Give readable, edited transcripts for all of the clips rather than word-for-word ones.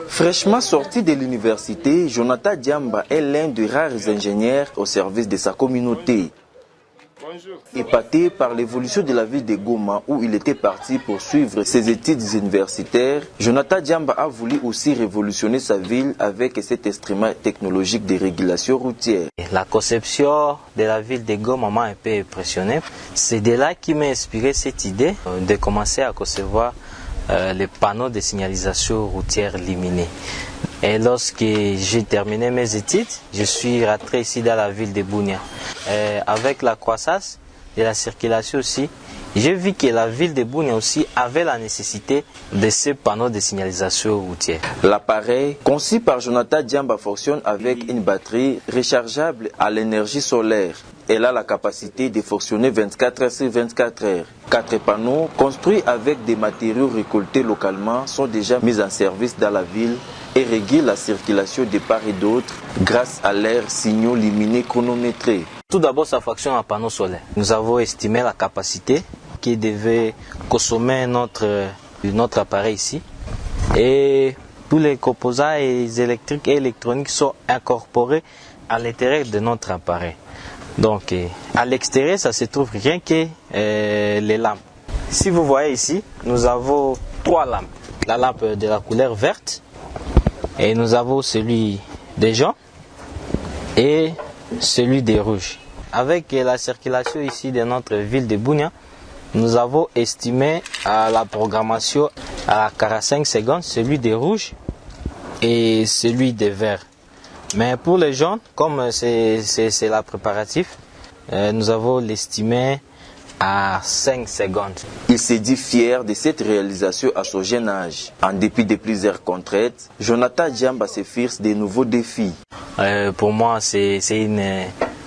Fraîchement sorti de l'université, Jonathan Diamba est l'un des rares ingénieurs au service de sa communauté. Épaté par l'évolution de la ville de Goma où il était parti pour suivre ses études universitaires, Jonathan Diamba a voulu aussi révolutionner sa ville avec cet instrument technologique de régulation routière. La conception de la ville de Goma m'a un peu impressionné. C'est de là qui m'a inspiré cette idée de commencer à concevoir les panneaux de signalisation routière lumineux. Et lorsque j'ai terminé mes études, je suis rentré ici dans la ville de Bunia. Avec la croissance de la circulation aussi, j'ai vu que la ville de Bunia aussi avait la nécessité de ces panneaux de signalisation routière. L'appareil, conçu par Jonathan Diamba, fonctionne avec une batterie rechargeable à l'énergie solaire. Elle a la capacité de fonctionner 24 heures sur 24 heures. 4 panneaux construits avec des matériaux récoltés localement sont déjà mis en service dans la ville et régulent la circulation de part et d'autre grâce à leurs signaux lumineux chronométrés. Tout d'abord, ça fonctionne en panneau solaire. Nous avons estimé la capacité qui devait consommer notre appareil ici. Et tous les composants électriques et électroniques sont incorporés à l'intérieur de notre appareil. Donc, à l'extérieur, ça se trouve rien que les lampes. Si vous voyez ici, nous avons 3 lampes. La lampe de la couleur verte, et nous avons celui des jaune et celui des rouges. Avec la circulation ici de notre ville de Bunia, nous avons estimé à la programmation à 45 secondes celui des rouges et celui des verts. Mais pour les jaunes, comme c'est la préparatif, nous avons l'estimé à 5 secondes. Il s'est dit fier de cette réalisation à son jeune âge. En dépit de plusieurs contraintes, Jonathan Diamba se fixe de nouveaux défis. Pour moi, c'est une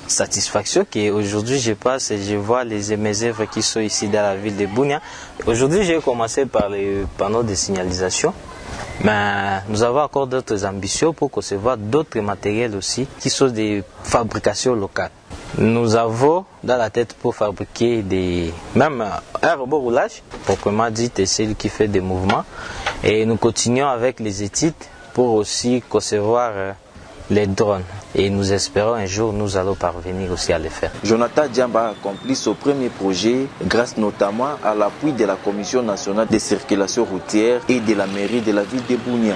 satisfaction qu'aujourd'hui je passe et je vois mes œuvres qui sont ici dans la ville de Bunia. Aujourd'hui, j'ai commencé par les panneaux de signalisation. Mais nous avons encore d'autres ambitions pour concevoir d'autres matériels aussi qui sont des fabrications locales. Nous avons dans la tête pour fabriquer même un robot roulage, proprement dit, c'est celui qui fait des mouvements. Et nous continuons avec les études pour aussi concevoir les drones. Et nous espérons un jour nous allons parvenir aussi à les faire. Jonathan Diamba a accompli son premier projet grâce notamment à l'appui de la Commission nationale de circulation routière et de la mairie de la ville de Bunia.